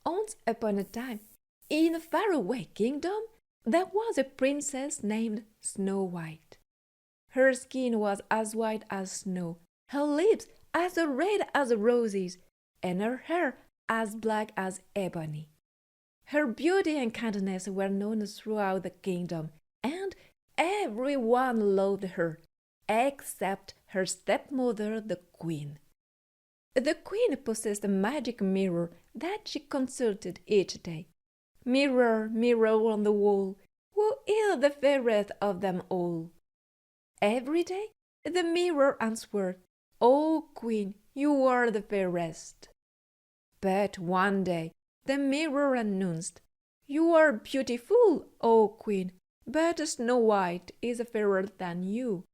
Once upon a time, in a faraway kingdom, there was a princess named Snow White. Her skin was as white as snow, her lips as red as roses, and her hair as black as ebony. Her beauty and kindness were known throughout the kingdom, and everyone loved her, except her stepmother, the queen. The queen possessed a magic mirror that she consulted each day. Mirror, mirror on the wall, who is the fairest of them all? Every day the mirror answered, "O queen, you are the fairest." But one day the mirror announced, "You are beautiful, O queen, but Snow White is fairer than you."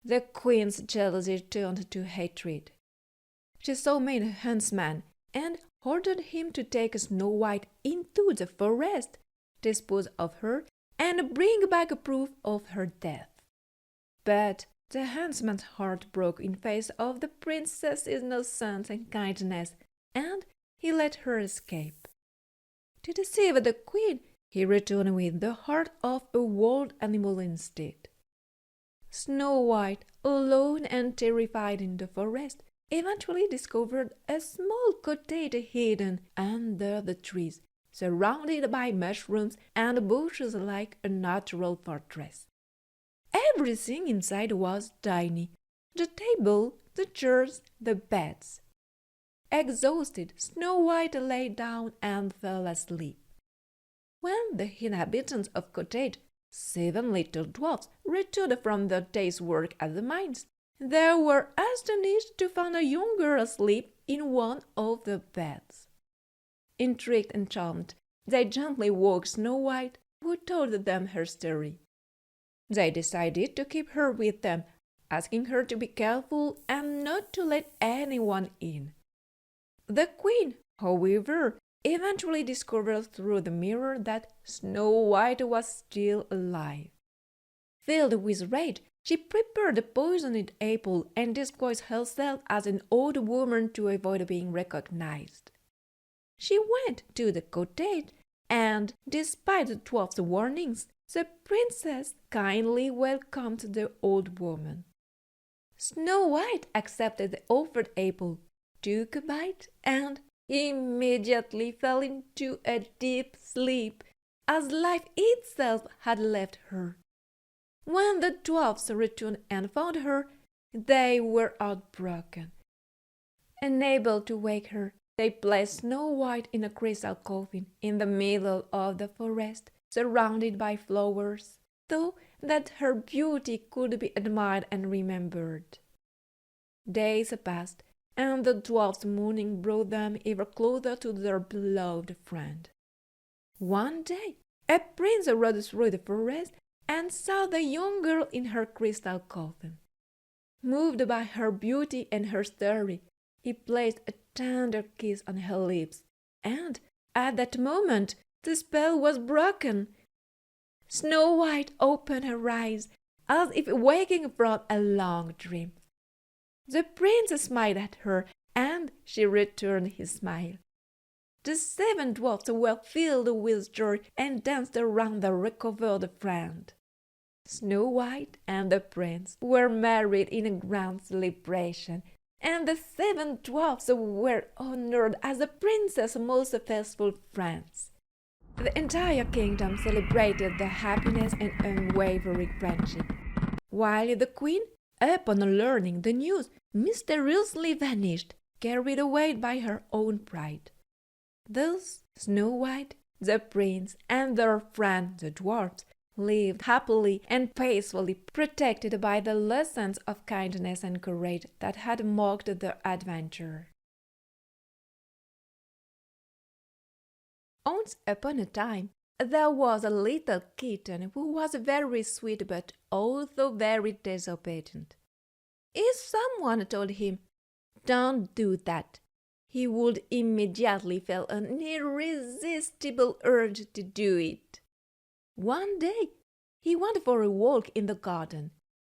The queen's jealousy turned to hatred. She summoned a huntsman and ordered him to take Snow White into the forest, dispose of her, and bring back proof of her death. But the huntsman's heart broke in face of the princess's innocence and kindness, and he let her escape. To deceive the queen, he returned with the heart of a wild animal instead. Snow White, alone and terrified in the forest, eventually discovered a small cottage hidden under the trees, surrounded by mushrooms and bushes like a natural fortress. Everything inside was tiny: the table, the chairs, the beds. Exhausted, Snow White lay down and fell asleep. When the inhabitants of the cottage, 7 little dwarfs, returned from their day's work at the mines, they were astonished to find a young girl asleep in one of the beds. Intrigued and charmed, they gently woke Snow White, who told them her story. They decided to keep her with them, asking her to be careful and not to let anyone in. The queen, however, eventually discovered through the mirror that Snow White was still alive. Filled with rage, she prepared a poisoned apple and disguised herself as an old woman to avoid being recognized. She went to the cottage, and, despite the dwarf's warnings, the princess kindly welcomed the old woman. Snow White accepted the offered apple, took a bite, and immediately fell into a deep sleep, as life itself had left her. When the dwarfs returned and found her, they were heartbroken. Unable to wake her, they placed Snow White in a crystal coffin in the middle of the forest, surrounded by flowers, so that her beauty could be admired and remembered. Days passed, and the dwarfs' mourning brought them ever closer to their beloved friend. One day, a prince rode through the forest and saw the young girl in her crystal coffin. Moved by her beauty and her story, he placed a tender kiss on her lips, and at that moment the spell was broken. Snow White opened her eyes as if waking from a long dream. The prince smiled at her, and she returned his smile. The 7 dwarfs were filled with joy and danced around their recovered friend. Snow White and the prince were married in a grand celebration, and the 7 dwarfs were honored as the princess's most faithful friends. The entire kingdom celebrated their happiness and unwavering friendship, while the queen, upon learning the news, mysteriously vanished, carried away by her own pride. Thus Snow White, the prince, and their friend the dwarfs lived happily and peacefully, protected by the lessons of kindness and courage that had marked their adventure. Once upon a time, there was a little kitten who was very sweet but also very disobedient. If someone told him, "Don't do that," he would immediately feel an irresistible urge to do it. One day, he went for a walk in the garden,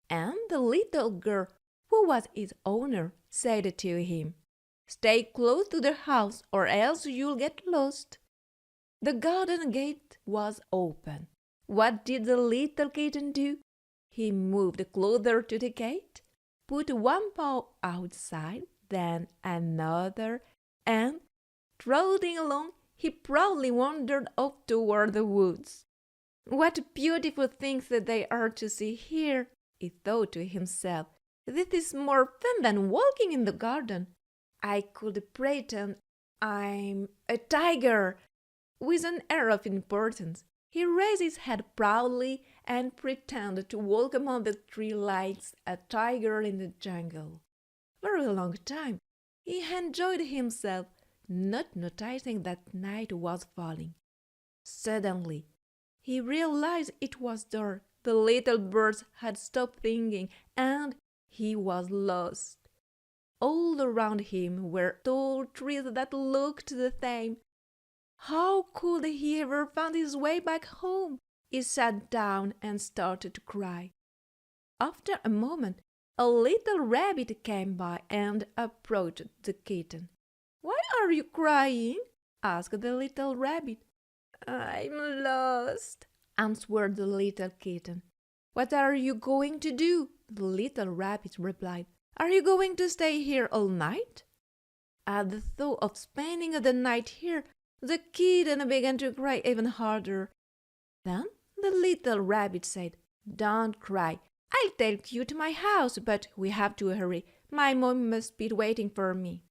and the little girl, who was his owner, said to him, Stay close to the house or else you'll get lost. The garden gate was open. What did the little kitten do? He moved closer to the gate, put one paw outside, then another, and, trotting along, he proudly wandered off toward the woods. What beautiful things that they are to see here, he thought to himself. This is more fun than walking in the garden. I could pretend I'm a tiger. With an air of importance, he raised his head proudly and pretended to walk among the trees like a tiger in the jungle. For a long time, he enjoyed himself, not noticing that night was falling. Suddenly, he realized it was dark. The little birds had stopped singing, and he was lost. All around him were tall trees that looked the same. How could he ever find his way back home? He sat down and started to cry. After a moment, a little rabbit came by and approached the kitten. "Why are you crying?" asked the little rabbit. "I'm lost," answered the little kitten. "What are you going to do?" the little rabbit replied. "Are you going to stay here all night?" At the thought of spending the night here, the kitten began to cry even harder. Then the little rabbit said, "Don't cry. I'll take you to my house, but we have to hurry. My mom must be waiting for me."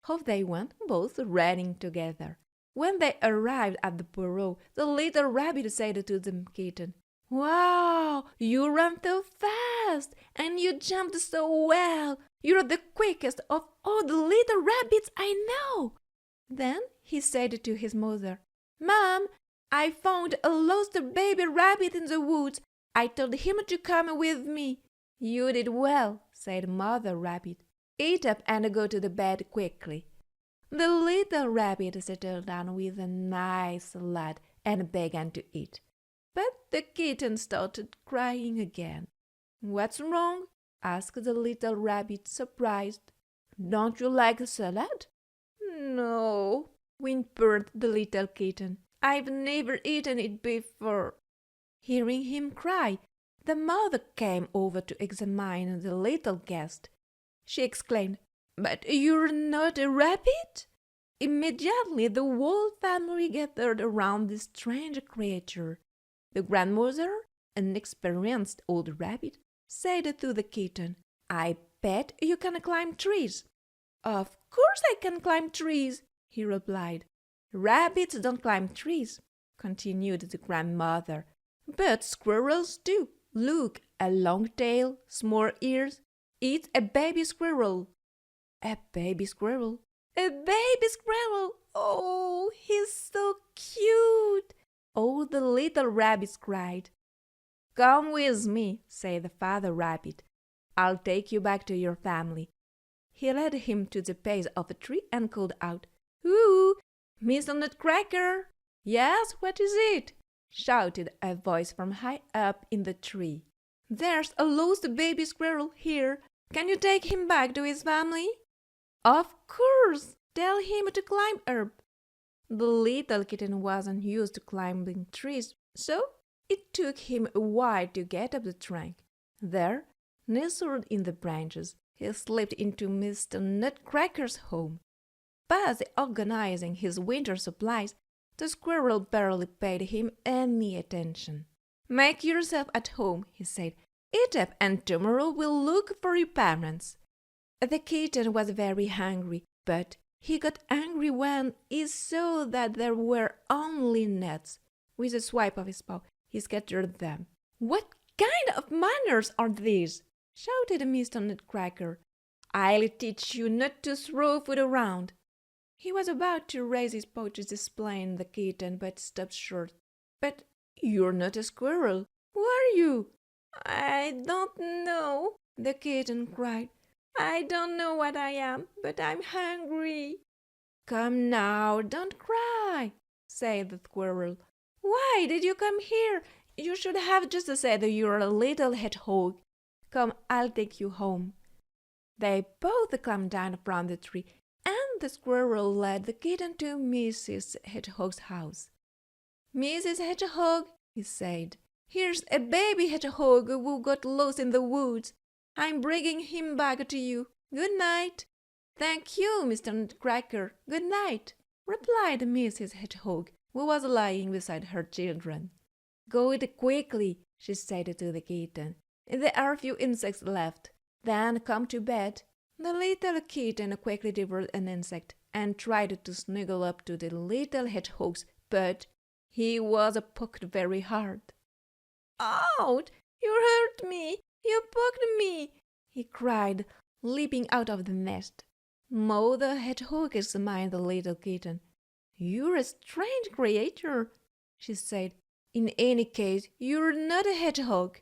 Off they went, both running together. When they arrived at the burrow, the little rabbit said to the kitten, "Wow, you ran so fast, and you jumped so well. You're the quickest of all the little rabbits I know." Then he said to his mother, "Mom, I found a lost baby rabbit in the woods. I told him to come with me." "You did well," said Mother Rabbit. "Eat up and go to the bed quickly." The little rabbit settled down with a nice salad and began to eat. But the kitten started crying again. "What's wrong?" asked the little rabbit, surprised. "Don't you like salad?" "No," whimpered the little kitten. "I've never eaten it before." Hearing him cry, the mother came over to examine the little guest. She exclaimed, "But you're not a rabbit?" Immediately the whole family gathered around this strange creature. The grandmother, an experienced old rabbit, said to the kitten, "I bet you can climb trees." "Of course I can climb trees," he replied. "Rabbits don't climb trees," continued the grandmother, "but squirrels do. Look, a long tail, small ears. It's a baby squirrel." "A baby squirrel? A baby squirrel! Oh, he's so cute!" all the little rabbits cried. "Come with me," said the father rabbit. "I'll take you back to your family." He led him to the base of a tree and called out, "Ooh, Mr. Nutcracker!" "Yes, what is it?" shouted a voice from high up in the tree. "There's a lost baby squirrel here. Can you take him back to his family?" "Of course! Tell him to climb up." The little kitten wasn't used to climbing trees, so it took him a while to get up the trunk. There, nestled in the branches, he slipped into Mr. Nutcracker's home. Busy organizing his winter supplies, the squirrel barely paid him any attention. "Make yourself at home," he said. "Eat up, and tomorrow we'll look for your parents." The kitten was very hungry, but he got angry when he saw that there were only nuts. With a swipe of his paw, he scattered them. "What kind of manners are these?" shouted Mr. Nutcracker. "I'll teach you not to throw food around." He was about to raise his paw to discipline the kitten, but stopped short. "But you're not a squirrel. Who are you?" "I don't know," the kitten cried. "I don't know what I am, but I'm hungry." "Come now, don't cry," said the squirrel. "Why did you come here? You should have just said you're a little hedgehog. Come, I'll take you home." They both climbed down from the tree, and the squirrel led the kitten to Mrs. Hedgehog's house. "Mrs. Hedgehog," he said, "here's a baby hedgehog who got lost in the woods. I'm bringing him back to you. Good night." "Thank you, Mr. Nutcracker. Good night," replied Mrs. Hedgehog, who was lying beside her children. "Go it quickly," she said to the kitten. "There are a few insects left. Then come to bed." The little kitten quickly devoured an insect and tried to snuggle up to the little hedgehogs, but he was poked very hard. "Ouch! You hurt me! You poked me!" he cried, leaping out of the nest. Mother Hedgehog examined the little kitten. "You're a strange creature," she said. "In any case, you're not a hedgehog."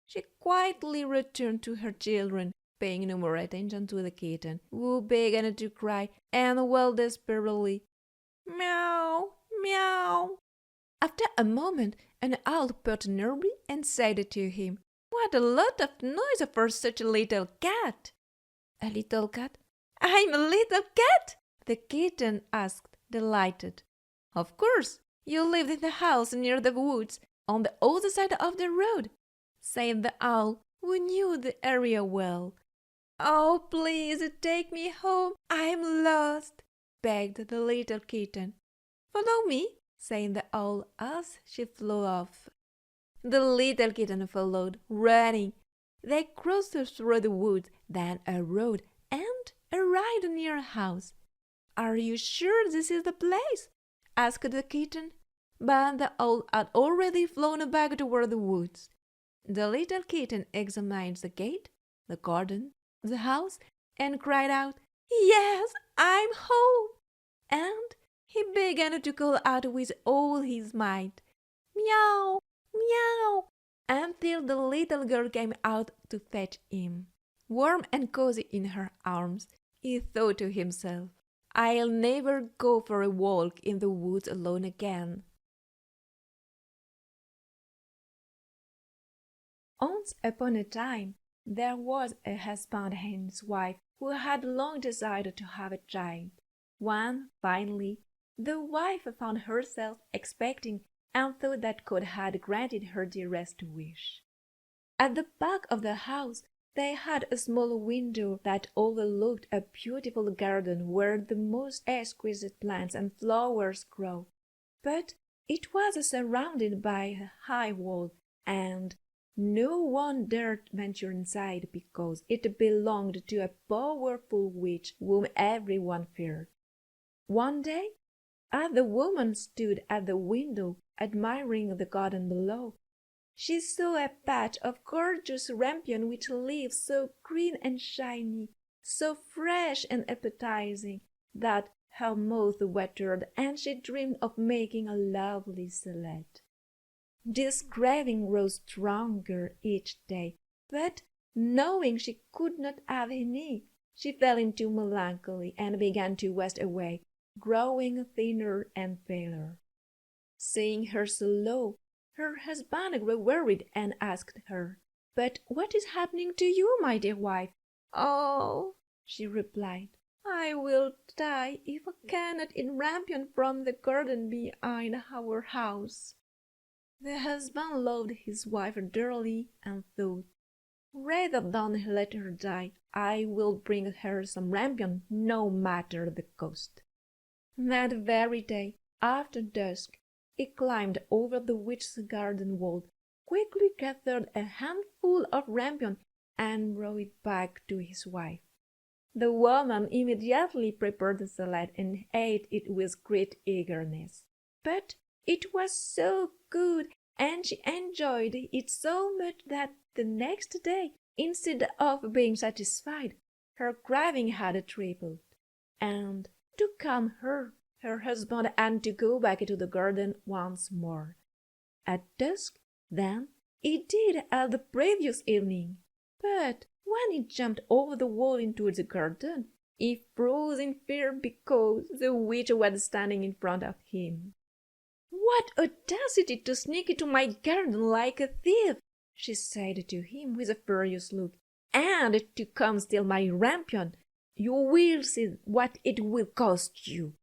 She quietly returned to her children, paying no more attention to the kitten, who began to cry and wail desperately. "Meow, meow." After a moment, an owl perched nearby and said to him, "What a lot of noise for such a little cat!" "A little cat? I'm a little cat?" the kitten asked, delighted. "Of course, you lived in the house near the woods, on the other side of the road," said the owl, who knew the area well. "Oh, please take me home. I'm lost," begged the little kitten. "Follow me," said the owl as she flew off. The little kitten followed, running. They crossed through the woods, then a road, and arrived near a house. "Are you sure this is the place?" asked the kitten. But the owl had already flown back toward the woods. The little kitten examined the gate, the garden, the house, and cried out, "Yes, I'm home!" And he began to call out with all his might, "Meow, meow," until the little girl came out to fetch him. Warm and cozy in her arms, he thought to himself, "I'll never go for a walk in the woods alone again." Once upon a time, there was a husband and his wife who had long desired to have a child. When, finally, the wife found herself expecting and thought that God had granted her dearest wish. At the back of the house, they had a small window that overlooked a beautiful garden where the most exquisite plants and flowers grow. But it was surrounded by a high wall, and no one dared venture inside because it belonged to a powerful witch whom everyone feared. One day, as the woman stood at the window admiring the garden below, she saw a patch of gorgeous rampion with leaves so green and shiny, so fresh and appetizing, that her mouth watered and she dreamed of making a lovely salad. This craving grew stronger each day, but knowing she could not have any, she fell into melancholy and began to waste away, growing thinner and paler. Seeing her so low, her husband grew worried and asked her, "But what is happening to you, my dear wife?" "Oh," she replied, "I will die if I cannot eat rampion from the garden behind our house." The husband loved his wife dearly and thought, "Rather than let her die, I will bring her some rampion, no matter the cost." That very day, after dusk, he climbed over the witch's garden wall, quickly gathered a handful of rampion, and brought it back to his wife. The woman immediately prepared the salad and ate it with great eagerness. But it was so good, and she enjoyed it so much that the next day, instead of being satisfied, her craving had tripled. And to calm her, her husband had to go back to the garden once more. At dusk, then, he did as the previous evening. But when he jumped over the wall into the garden, he froze in fear because the witch was standing in front of him. "What audacity to sneak into my garden like a thief!" she said to him with a furious look, "and to come steal my rampion! You will see what it will cost you."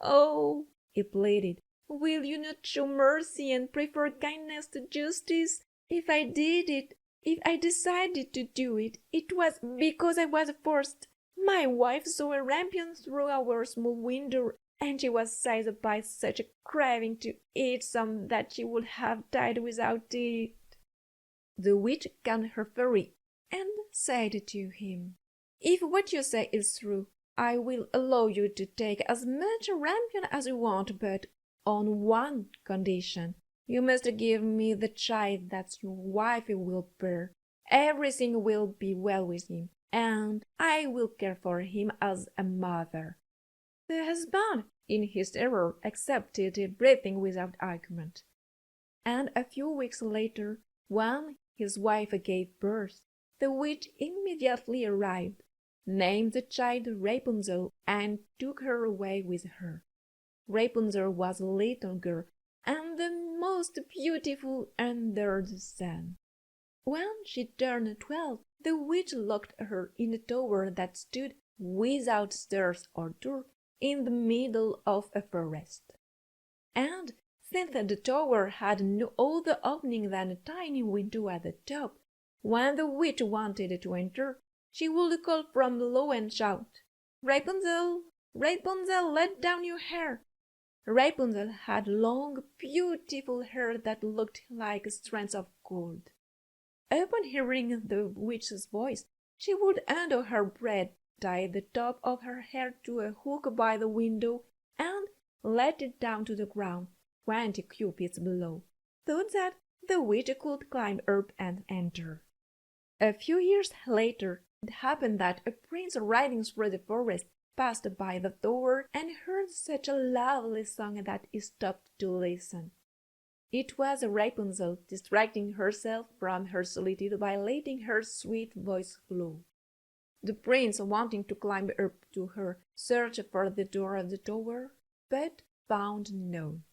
"Oh," he pleaded, "will you not show mercy and prefer kindness to justice? If I did it, if I decided to do it, it was because I was forced. My wife saw a rampion through our small window, and she was seized by such a craving to eat some that she would have died without it." The witch calmed her fury and said to him, "If what you say is true, I will allow you to take as much rampion as you want, but on one condition. You must give me the child that your wife will bear. Everything will be well with him, and I will care for him as a mother." The husband, in his terror, accepted everything without argument. And a few weeks later, when his wife gave birth, the witch immediately arrived, named the child Rapunzel, and took her away with her. Rapunzel was a little girl, and the most beautiful under the sun. When she turned 12, the witch locked her in a tower that stood without stairs or door in the middle of a forest. And since the tower had no other opening than a tiny window at the top, when the witch wanted to enter, she would call from below and shout, "Rapunzel, Rapunzel, let down your hair." Rapunzel had long, beautiful hair that looked like strands of gold. Upon hearing the witch's voice, she would undo her braid, tie the top of her hair to a hook by the window, and let it down to the ground 20 cubits below, so that the witch could climb up and enter. A few years later, it happened that a prince riding through the forest passed by the tower and heard such a lovely song that he stopped to listen. It was Rapunzel distracting herself from her solitude by letting her sweet voice flow. The prince, wanting to climb up to her, searched for the door of the tower, but found none.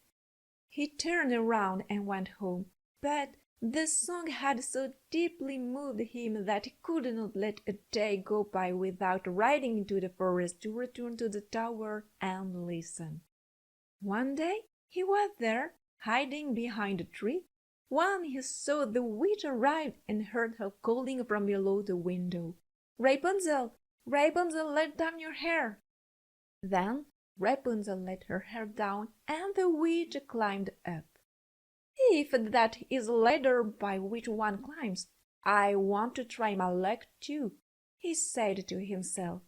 He turned around and went home, but the song had so deeply moved him that he could not let a day go by without riding into the forest to return to the tower and listen. One day he was there, hiding behind a tree, when he saw the witch arrive and heard her calling from below the window, "Rapunzel, Rapunzel, let down your hair." Then Rapunzel let her hair down, and the witch climbed up. "If that is a ladder by which one climbs, I want to try my luck too," he said to himself.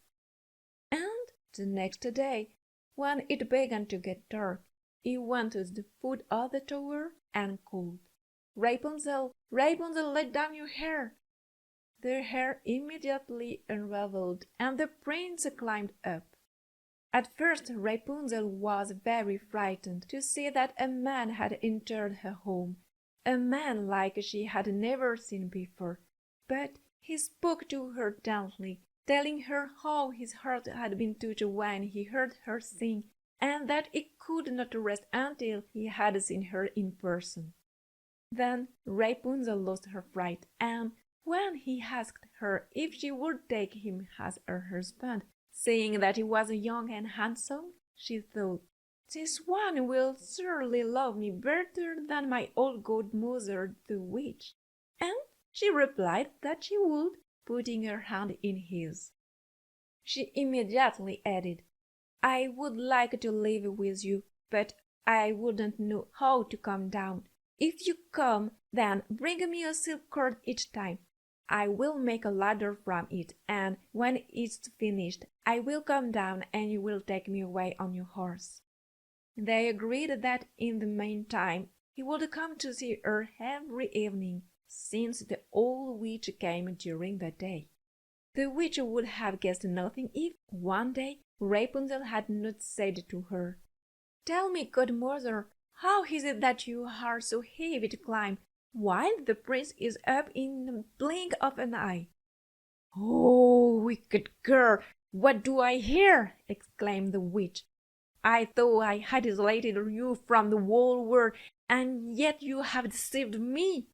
And the next day, when it began to get dark, he went to the foot of the tower and called, "Rapunzel, Rapunzel, let down your hair." The hair immediately unravelled, and the prince climbed up. At first Rapunzel was very frightened to see that a man had entered her home, a man like she had never seen before, but he spoke to her gently, telling her how his heart had been touched when he heard her sing, and that he could not rest until he had seen her in person. Then Rapunzel lost her fright, and when he asked her if she would take him as her husband, saying that he was young and handsome, she thought, "This one will surely love me better than my old godmother the witch," and she replied that she would, putting her hand in his. She immediately added, "I would like to live with you, but I wouldn't know how to come down. If you come, then bring me a silk cord each time. I will make a ladder from it, and when it's finished, I will come down and you will take me away on your horse." They agreed that in the meantime he would come to see her every evening, since the old witch came during the day. The witch would have guessed nothing if, one day, Rapunzel had not said to her, "Tell me, godmother, how is it that you are so heavy to climb, while the prince is up in the blink of an eye?" "Oh, wicked girl, what do I hear?" exclaimed the witch. "I thought I had isolated you from the whole world, and yet you have deceived me."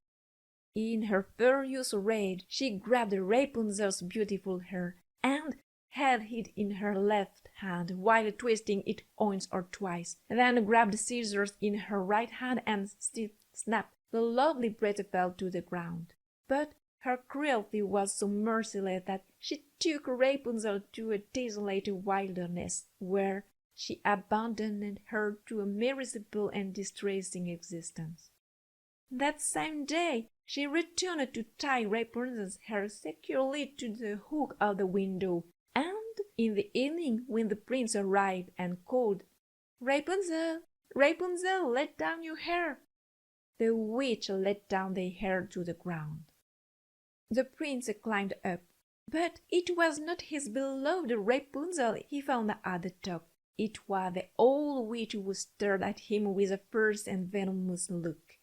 In her furious rage, she grabbed Rapunzel's beautiful hair, and, held it in her left hand while twisting it once or twice, then grabbed scissors in her right hand and snap. The lovely bread fell to the ground. But her cruelty was so merciless that she took Rapunzel to a desolate wilderness, where she abandoned her to a miserable and distressing existence. That same day she returned to tie Rapunzel's hair securely to the hook of the window, and in the evening, when the prince arrived and called, "Rapunzel, Rapunzel, let down your hair," the witch let down the hair to the ground. The prince climbed up, but it was not his beloved Rapunzel he found at the top. It was the old witch who stared at him with a fierce and venomous look.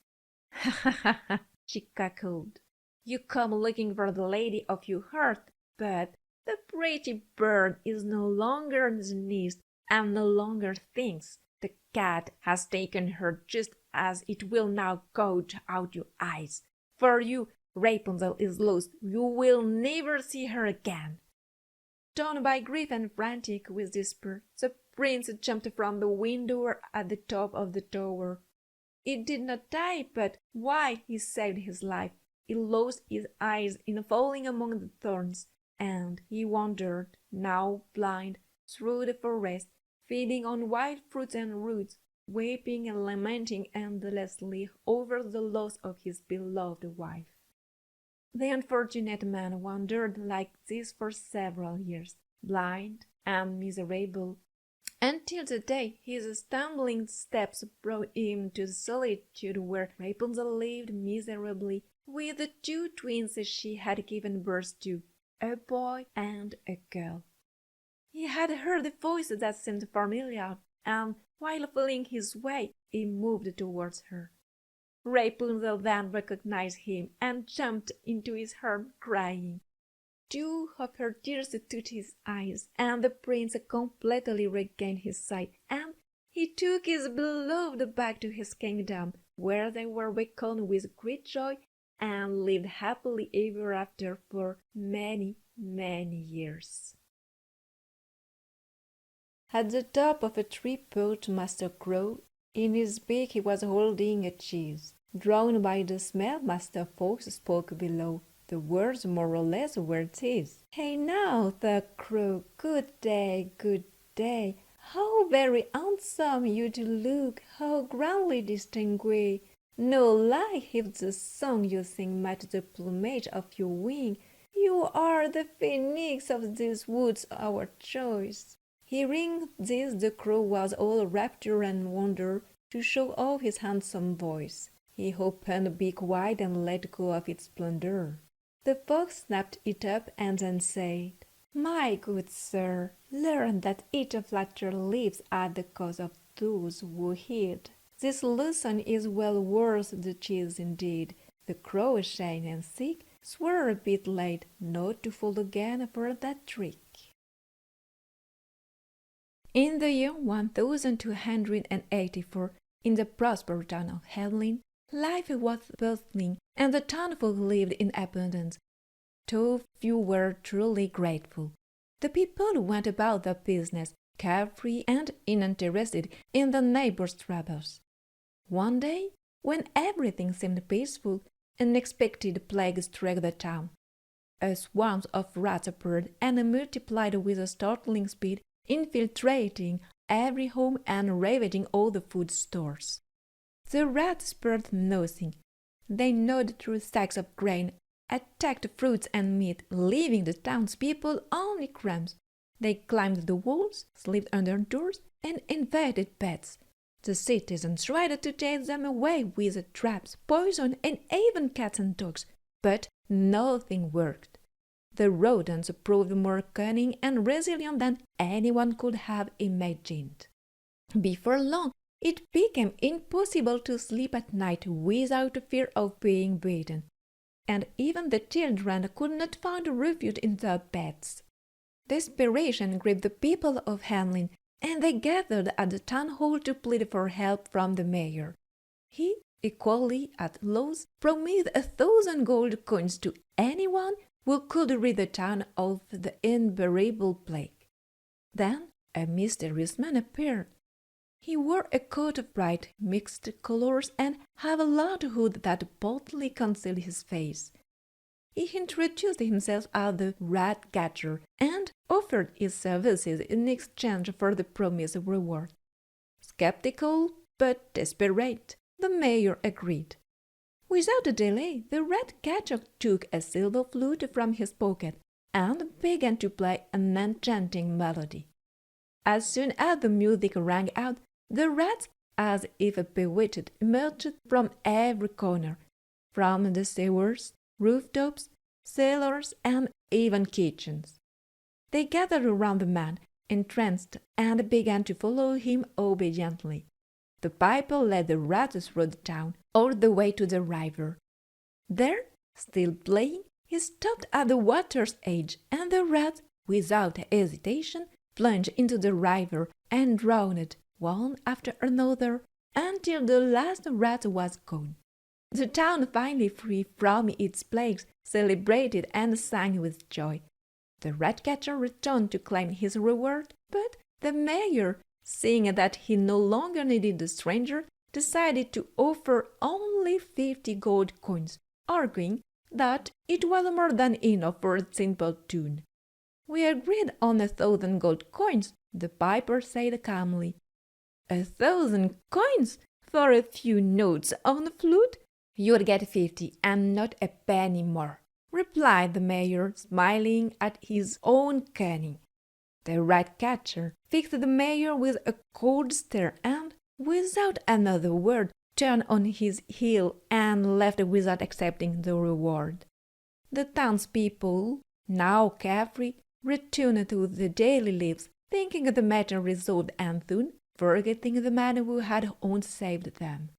"Ha ha ha ha!" she cackled. "You come looking for the lady of your heart, but the pretty bird is no longer in the nest and no longer thinks. The cat has taken her just as it will now gouge out your eyes. For you, Rapunzel is lost. You will never see her again." Torn by grief and frantic with despair, the prince jumped from the window at the top of the tower. It did not die, but while he saved his life, he lost his eyes in falling among the thorns, and he wandered, now blind, through the forest, feeding on wild fruits and roots, weeping and lamenting endlessly over the loss of his beloved wife. The unfortunate man wandered like this for several years, blind and miserable, until the day his stumbling steps brought him to the solitude where Rapunzel lived miserably with the two twins she had given birth to, a boy and a girl. He had heard a voice that seemed familiar, and while feeling his way, he moved towards her. Rapunzel then recognized him and jumped into his arms, crying. Two of her tears stood his eyes, and the prince completely regained his sight, and he took his beloved back to his kingdom, where they were welcomed with great joy and lived happily ever after for many, many years. At the top of a tree perched Master Crow. In his beak he was holding a cheese. Drawn by the smell, Master Fox spoke below. The words more or less were these. "Hey now, the Crow, good day, good day. How very handsome you do look, how grandly distinguished. No lie if the song you sing match the plumage of your wing. You are the phoenix of these woods, our choice." Hearing this, the Crow was all rapture and wonder to show off his handsome voice. He opened beak wide and let go of its splendor. The Fox snapped it up and then said, "My good sir, learn that each flatterer lives at the cost of those who heed. This lesson is well worth the cheese indeed." The Crow, ashamed and sick, swore a bit late not to fall again for that trick. In the year 1284, in the prosperous town of Hamelin, life was bustling, and the townfolk lived in abundance, though few were truly grateful. The people went about their business, carefree and uninterested in the neighbors' troubles. One day, when everything seemed peaceful, an unexpected plague struck the town. A swarm of rats appeared and multiplied with a startling speed, infiltrating every home and ravaging all the food stores. The rats spared nothing. They gnawed through sacks of grain, attacked fruits and meat, leaving the townspeople only crumbs. They climbed the walls, slipped under doors, and invaded beds. The citizens tried to chase them away with traps, poison, and even cats and dogs, but nothing worked. The rodents proved more cunning and resilient than anyone could have imagined. Before long, it became impossible to sleep at night without fear of being bitten, and even the children could not find refuge in their beds. Desperation gripped the people of Hamelin, and they gathered at the town hall to plead for help from the mayor. He, equally at loss, promised 1,000 gold coins to anyone who could rid the town of the unbearable plague. Then a mysterious man appeared. He wore a coat of bright mixed colors and had a large hood that partly concealed his face. He introduced himself as the rat-catcher and offered his services in exchange for the promised reward. Skeptical but desperate, the mayor agreed. Without a delay, the rat-catcher took a silver flute from his pocket and began to play an enchanting melody. As soon as the music rang out, the rats, as if bewitched, emerged from every corner, from the sewers, rooftops, cellars, and even kitchens. They gathered around the man, entranced, and began to follow him obediently. The piper led the rats through the town, all the way to the river. There, still playing, he stopped at the water's edge, and the rats, without hesitation, plunged into the river and drowned one after another until the last rat was gone. The town, finally free from its plagues, celebrated and sang with joy. The rat-catcher returned to claim his reward, but the mayor, seeing that he no longer needed the stranger, decided to offer only 50 gold coins, arguing that it was more than enough for a simple tune. "We agreed on 1,000 gold coins," the piper said calmly. 1,000 coins for a few notes on the flute? "You'd get 50 and not a penny more," replied the mayor, smiling at his own cunning. The rat-catcher fixed the mayor with a cold stare and, without another word, turned on his heel and left without accepting the reward. The townspeople, now carefree, returned to their daily lives, thinking the matter resolved and soon forgetting the man who had once saved them.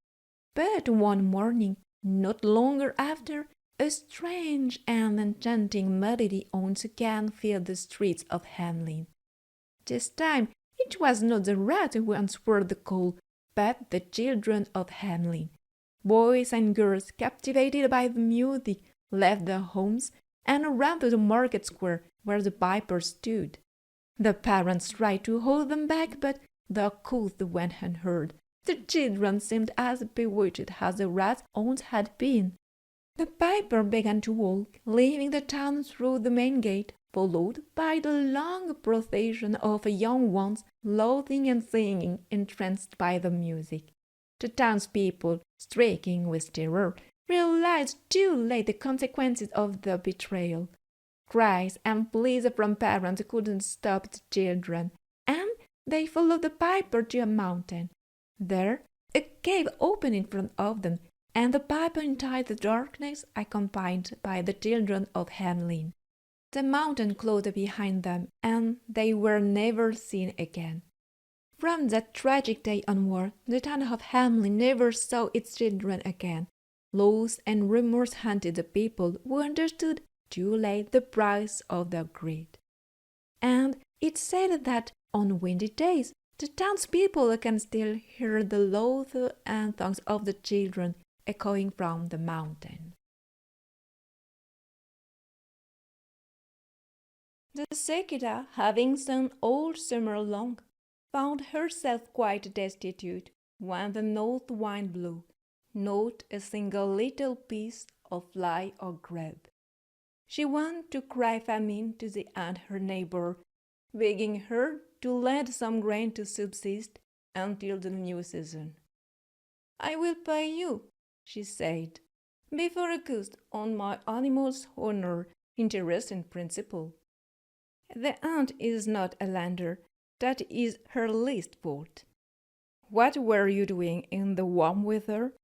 But one morning, not longer after, a strange and enchanting melody once again filled the streets of Hamelin. This time it was not the rat who answered the call, but the children of Hamelin. Boys and girls, captivated by the music, left their homes and ran to the market square where the piper stood. The parents tried to hold them back, but their calls went unheard. The children seemed as bewitched as the rats once had been. The piper began to walk, leaving the town through the main gate, followed by the long procession of young ones, laughing and singing, entranced by the music. The townspeople, stricken with terror, realized too late the consequences of their betrayal. Cries and pleas from parents couldn't stop the children, and they followed the piper to a mountain. There, a cave opened in front of them, and the piper entered the darkness, accompanied by the children of Hamelin. The mountain closed behind them, and they were never seen again. From that tragic day onward, the town of Hamelin never saw its children again. Laws and rumors haunted the people who understood too late the price of their greed. And it's said that on windy days, the townspeople can still hear the laughter and songs of the children echoing from the mountain. The cicada, having sung all summer long, found herself quite destitute when the north wind blew. Not a single little piece of fly or grub. She went to cry famine to the aunt her neighbor, begging her to lend some grain to subsist until the new season. "I will pay you," she said, "before a cost on my animal's honor, interest, and principle." The aunt is not a lender. That is her least fault. "What were you doing in the warm weather?"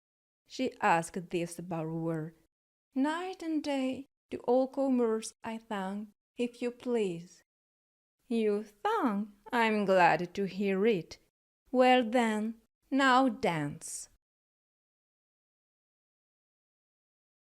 she asked this borrower. "Night and day, to all comers I thank, if you please." "You thank? I'm glad to hear it. Well then, now dance."